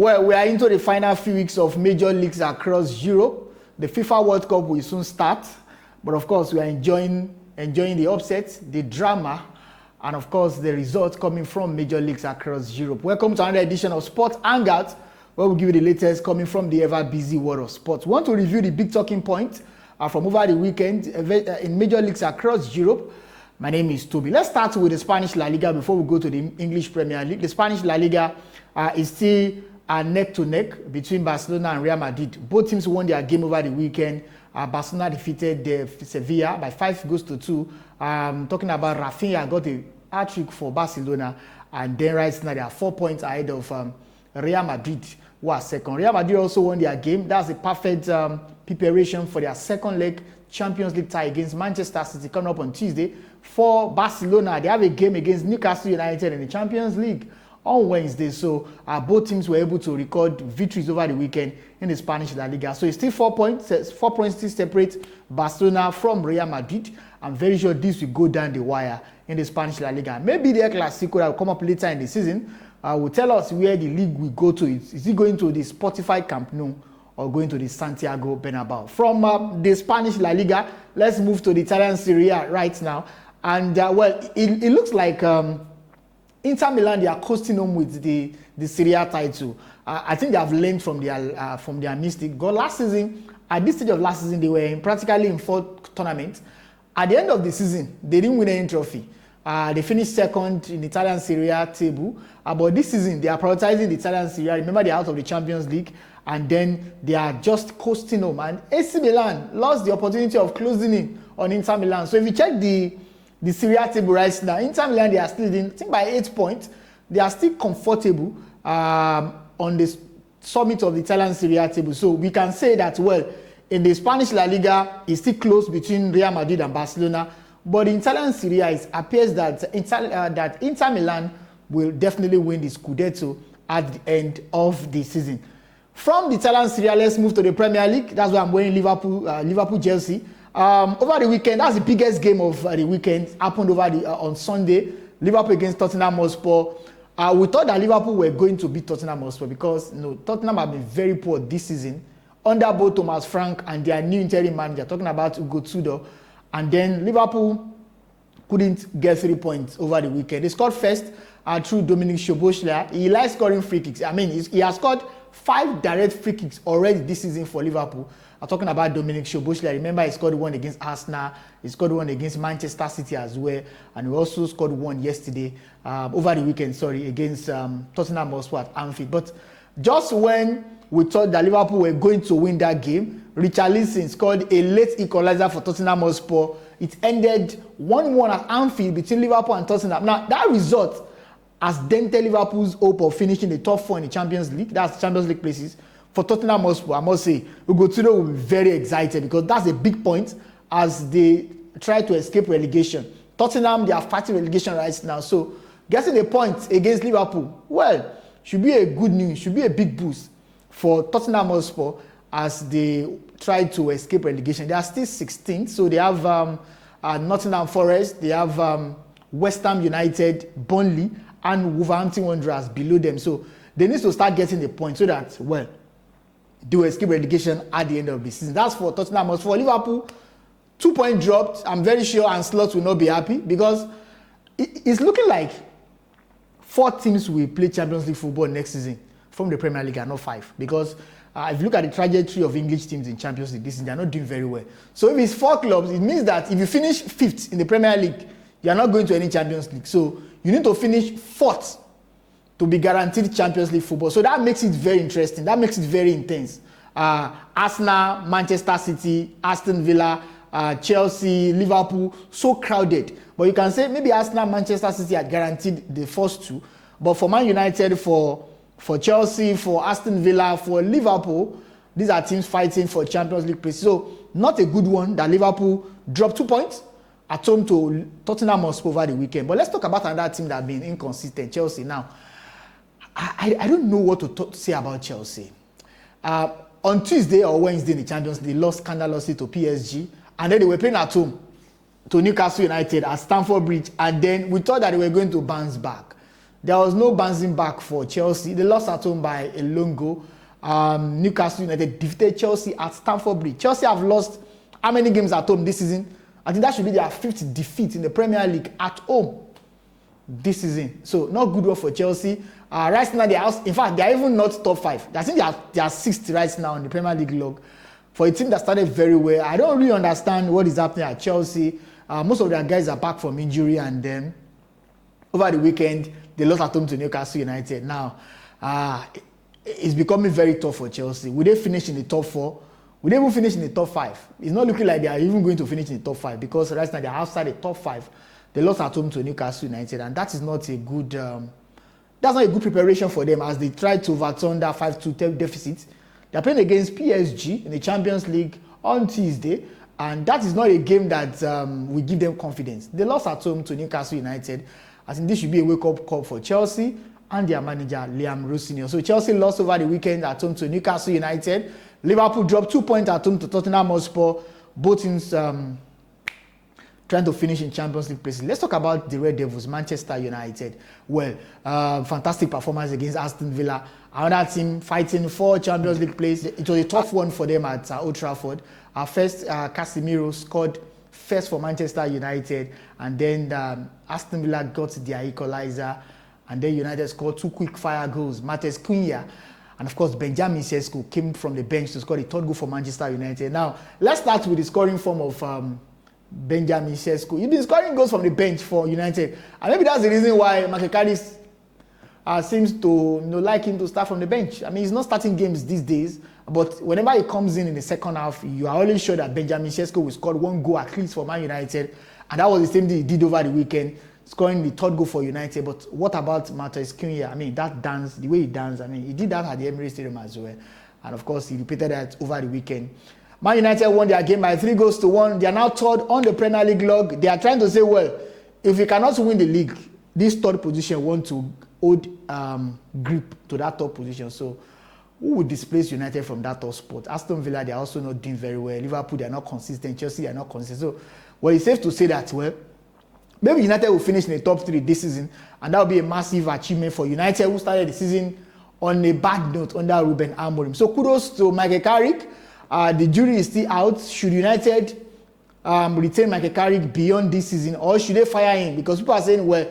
Well, we are into the final few weeks of major leagues across Europe. The FIFA World Cup will soon start, but of course, we are enjoying the upsets, the drama, and of course, the results coming from major leagues across Europe. Welcome to another edition of Sports Hangout, where we give you the latest coming from the ever-busy world of sports. We want to review the big talking points from over the weekend in major leagues across Europe. My name is Toby. Let's start with the Spanish La Liga before we go to the English Premier League. The Spanish La Liga is still neck-to-neck between Barcelona and Real Madrid. Both teams won their game over the weekend. Barcelona defeated Sevilla by 5-2. Talking about Rafinha, got a hat-trick for Barcelona, and then right now they are 4 points ahead of Real Madrid, who are second. Real Madrid also won their game. That's a perfect preparation for their second leg Champions League tie against Manchester City coming up on Tuesday. For Barcelona, they have a game against Newcastle United in the Champions League on Wednesday. So both teams were able to record victories over the weekend in the Spanish La Liga. So it's still 4 points. 4 points still separate Barcelona from Real Madrid. I'm very sure this will go down the wire in the Spanish La Liga. Maybe the El Clasico that will come up later in the season will tell us where the league will go to. Is it going to the Spotify Camp Nou or going to the Santiago Bernabeu? From the Spanish La Liga, let's move to the Italian Serie A right now. And well, it looks like Inter Milan, they are coasting home with the Serie A title. I think they have learned from their mistake. Because last season, at this stage of last season, they were practically in 4 tournaments. At the end of the season, they didn't win any trophy. They finished second in the Italian Serie A table. But this season, they are prioritizing the Italian Serie A. Remember, they are out of the Champions League. And then they are just coasting home. And AC Milan lost the opportunity of closing in on Inter Milan. So if you check the Serie A table right now, Inter Milan, they are still in, I think by 8 points. They are still comfortable on the summit of the Italian Serie A table. So we can say that, well, in the Spanish La Liga, it's still close between Real Madrid and Barcelona. But in Italian Serie A, it appears that Inter Milan will definitely win the Scudetto at the end of the season. From the Italian Serie A, let's move to the Premier League. That's why I'm wearing Liverpool-Chelsea. Over the weekend, that's the biggest game of the weekend. Happened over on Sunday. Liverpool against Tottenham Hotspur. We thought that Liverpool were going to beat Tottenham Hotspur because Tottenham have been very poor this season under both Thomas Frank and their new interim manager. Talking about Ugo Tudor, and then Liverpool couldn't get 3 points over the weekend. They scored first through Dominic Szoboszlai. He likes scoring free kicks. I mean, he has scored 5 direct free kicks already this season for Liverpool. I'm talking about Dominic Szoboszlai. Remember, he scored one against Arsenal. He scored one against Manchester City as well. And he also scored one yesterday, over the weekend, against Tottenham Hotspur at Anfield. But just when we thought that Liverpool were going to win that game, Richarlison scored a late equalizer for Tottenham Hotspur. It ended 1-1 at Anfield between Liverpool and Tottenham. Now, that result has dented Liverpool's hope of finishing the top 4 in the Champions League. That's Champions League places. For Tottenham Hotspur, I must say, Ugo Tudor will be very excited because that's a big point as they try to escape relegation. Tottenham, they are fighting relegation right now. So, getting a point against Liverpool, well, should be a good news, should be a big boost for Tottenham Hotspur as they try to escape relegation. They are still 16th, so they have Nottingham Forest, they have West Ham United, Burnley, and Wolverhampton Wanderers below them. So they need to start getting the point so that, well, they will escape relegation at the end of the season. That's for Tottenham. For Liverpool, 2 points dropped. I'm very sure Ancelotti will not be happy because it's looking like 4 teams will play Champions League football next season from the Premier League and not 5. Because if you look at the trajectory of English teams in Champions League this season, they're not doing very well. So if it's 4 clubs, it means that if you finish 5th in the Premier League, you're not going to any Champions League. So you need to finish 4th to be guaranteed Champions League football. So that makes it very interesting. That makes it very intense. Arsenal, Manchester City, Aston Villa, Chelsea, Liverpool, so crowded. But you can say maybe Arsenal, Manchester City are guaranteed the first 2. But for Man United, for Chelsea, for Aston Villa, for Liverpool, these are teams fighting for Champions League places. So not a good one that Liverpool dropped 2 points at home to Tottenham Hotspur over the weekend. But let's talk about another team that has been inconsistent, Chelsea. Now, I don't know what to say about Chelsea. On Tuesday or Wednesday in the Champions League, they lost scandalously to PSG. And then they were playing at home to Newcastle United at Stamford Bridge. And then we thought that they were going to bounce back. There was no bouncing back for Chelsea. They lost at home by a lone goal. Newcastle United defeated Chelsea at Stamford Bridge. Chelsea have lost how many games at home this season? I think that should be their 5th defeat in the Premier League at home this season. So not good one for Chelsea. Right now, in fact, they are even not top 5. I think they are 6th right now in the Premier League log. For a team that started very well, I don't really understand what is happening at Chelsea. Most of their guys are back from injury, and then over the weekend, they lost at home to Newcastle United. Now, it's becoming very tough for Chelsea. Will they finish in the top 4? Will they even finish in the top 5? It's not looking like they are even going to finish in the top 5 because right now they are outside the top 5. They lost at home to Newcastle United, and that is not a good. That's not a good preparation for them as they try to overturn that 5-2 deficit. They are playing against PSG in the Champions League on Tuesday, and that is not a game that will give them confidence. They lost at home to Newcastle United. I think this should be a wake-up call for Chelsea and their manager, Liam Rossini. So Chelsea lost over the weekend at home to Newcastle United. Liverpool dropped 2 points at home to Tottenham Hotspur. Both teams trying to finish in Champions League places. Let's talk about the Red Devils, Manchester United. Well, fantastic performance against Aston Villa. Another team fighting for Champions League place. It was a tough one for them at Old Trafford. First, Casemiro scored first for Manchester United, and then Aston Villa got their equalizer, and then United scored 2 quick fire goals. Matheus Cunha and of course Benjamin Sesko came from the bench to score the 3rd goal for Manchester United. Now, let's start with the scoring form of Benjamin Sesko. He's been scoring goals from the bench for United, and maybe that's the reason why Michael Carrick seems to like him to start from the bench. I mean, he's not starting games these days, but whenever he comes in the second half, you are always sure that Benjamin Sesko will score 1 goal at least for Man United, and that was the same thing he did over the weekend, scoring the 3rd goal for United. But what about Matheus Cunha? I mean, that dance, the way he danced, I mean, he did that at the Emirates Stadium as well, and of course he repeated that over the weekend. Man United won their game by 3-1. They are now 3rd on the Premier League log. They are trying to say, well, if we cannot win the league, this 3rd position want to hold grip to that top position. So who would displace United from that top spot? Aston Villa, they are also not doing very well. Liverpool, they are not consistent. Chelsea, they are not consistent. So, well, it's safe to say that, well, maybe United will finish in the top 3 this season, and that will be a massive achievement for United, who started the season on a bad note under Ruben Amorim. So kudos to Michael Carrick. The jury is still out. Should United retain Michael Carrick beyond this season, or should they fire him? Because people are saying, well,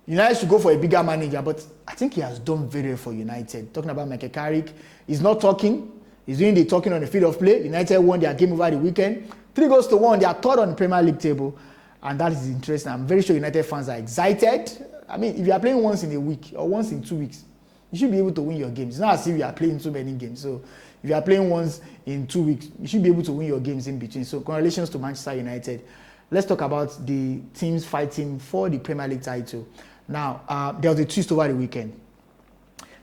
United should go for a bigger manager, but I think he has done very well for United. Talking about Michael Carrick, he's not talking. He's doing the talking on the field of play. United won their game over the weekend. 3-1. They are 3rd on the Premier League table, and that is interesting. I'm very sure United fans are excited. I mean, if you are playing once in a week or once in 2 weeks, you should be able to win your games. It's not as if you are playing too many games. So if you are playing once in 2 weeks, you should be able to win your games in between. So congratulations to Manchester United. Let's talk about the teams fighting for the Premier League title. Now, there was a twist over the weekend.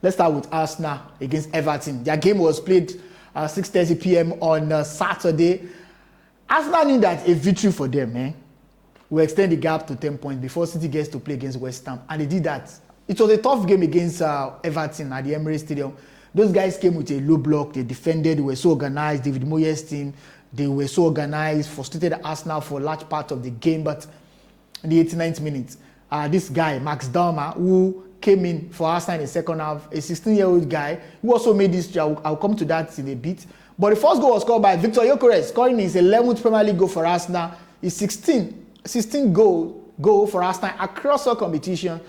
Let's start with Arsenal against Everton. Their game was played 6:30 p.m. on Saturday. Arsenal knew that a victory for them will extend the gap to 10 points before City gets to play against West Ham. And they did that. It was a tough game against Everton at the Emirates Stadium. Those guys came with a low block. They defended. They were so organized. David Moyes' team, they were so organized, frustrated Arsenal for a large part of the game. But in the 89th minute, this guy, Max Dalma, who came in for Arsenal in the second half, a 16-year-old guy, who also made this. I'll come to that in a bit. But the first goal was scored by Victor Gyökeres, scoring his 11th Premier League goal for Arsenal. His 16 goal for Arsenal across all competition.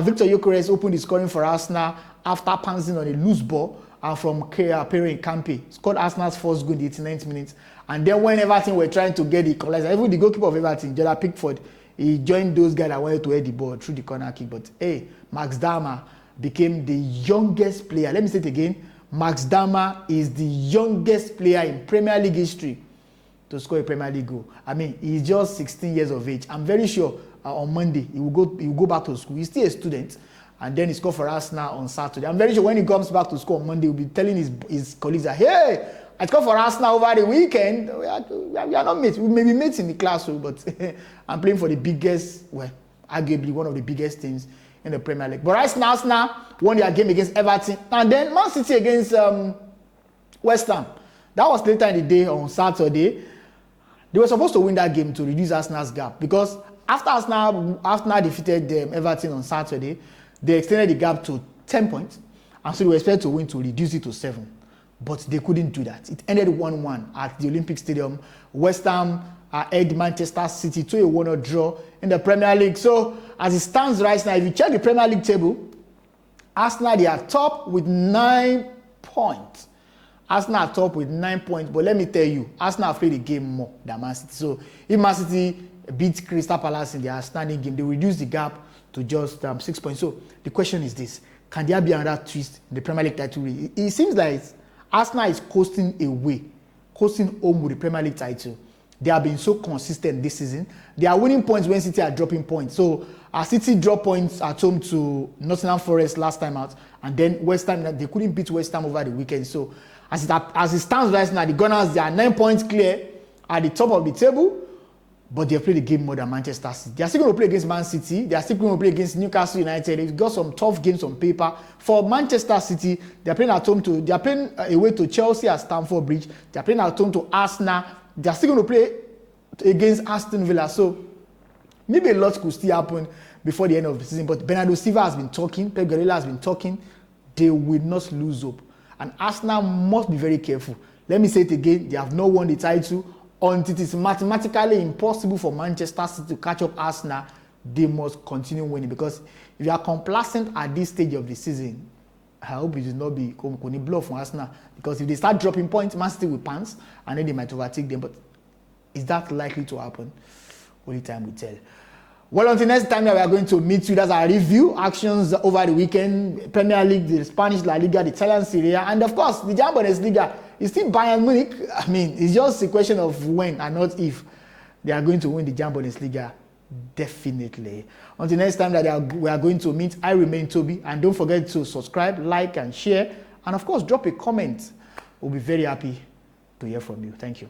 Victor Gyökeres opened the scoring for Arsenal after pouncing on a loose ball from Pierre Campe. Scored Arsenal's first goal in the 89th minute. And then when Everton were trying to get the equalizer, even the goalkeeper of Everton, Jordan Pickford, he joined those guys that wanted to head the ball through the corner kick. But hey, Max Dalma became the youngest player. Let me say it again. Max Dalma is the youngest player in Premier League history to score a Premier League goal. I mean, he's just 16 years of age. I'm very sure on Monday he will go back to school. He's still a student, and then he scored for Arsenal on Saturday. I'm very sure when he comes back to school on Monday, he'll be telling his colleagues that, hey, I scored for Arsenal over the weekend. We are not mates. We may be mates in the classroom, but I'm playing for the biggest, well, arguably one of the biggest teams in the Premier League. But right now, Arsenal won their game against Everton, and then Man City against West Ham. That was later in the day on Saturday. They were supposed to win that game to reduce Arsenal's gap, because after Arsenal defeated Everton on Saturday, They extended the gap to 10 points, and so they were expected to win to reduce it to 7. But they couldn't do that. It ended 1-1 at the Olympic Stadium. West Ham edged Manchester City to a 1-1 draw in the Premier League. So, as it stands right now, if you check the Premier League table, Arsenal, they are top with 9 points. Arsenal are top with 9 points. But let me tell you, Arsenal have played the game more than Man City. So, if Man City beat Crystal Palace in their outstanding game, they reduce the gap to just 6 points. So, the question is this. Can there be another twist in the Premier League title? It seems like Arsenal is coasting home with the Premier League title. They have been so consistent this season. They are winning points when City are dropping points. So, City dropped points at home to Nottingham Forest last time out, and then West Ham, they couldn't beat West Ham over the weekend. So, as it stands right now, the Gunners, they are 9 points clear at the top of the table, but they have played the game more than Manchester City. They are still going to play against Man City. They are still going to play against Newcastle United. They've got some tough games on paper. For Manchester City, they are playing away to Chelsea at Stamford Bridge. They are playing at home to Arsenal. They are still going to play against Aston Villa. So maybe a lot could still happen before the end of the season. But Bernardo Silva has been talking. Pep Guardiola has been talking. They will not lose hope. And Arsenal must be very careful. Let me say it again. They have not won the title. Until it is mathematically impossible for Manchester City to catch up Arsenal, they must continue winning. Because if you are complacent at this stage of the season, I hope it will not be a blow from Arsenal. Because if they start dropping points, Man City will pants, and then they might overtake them. But is that likely to happen? Only time will tell. Well, until next time that we are going to meet you, that's our review actions over the weekend. Premier League, the Spanish La Liga, the Italian Serie A, and of course, the Bundesliga. It's still Bayern Munich. I mean, it's just a question of when and not if they are going to win the Bundesliga. Definitely. Until next time that we are going to meet, I remain Toby. And don't forget to subscribe, like, and share. And of course, drop a comment. We'll be very happy to hear from you. Thank you.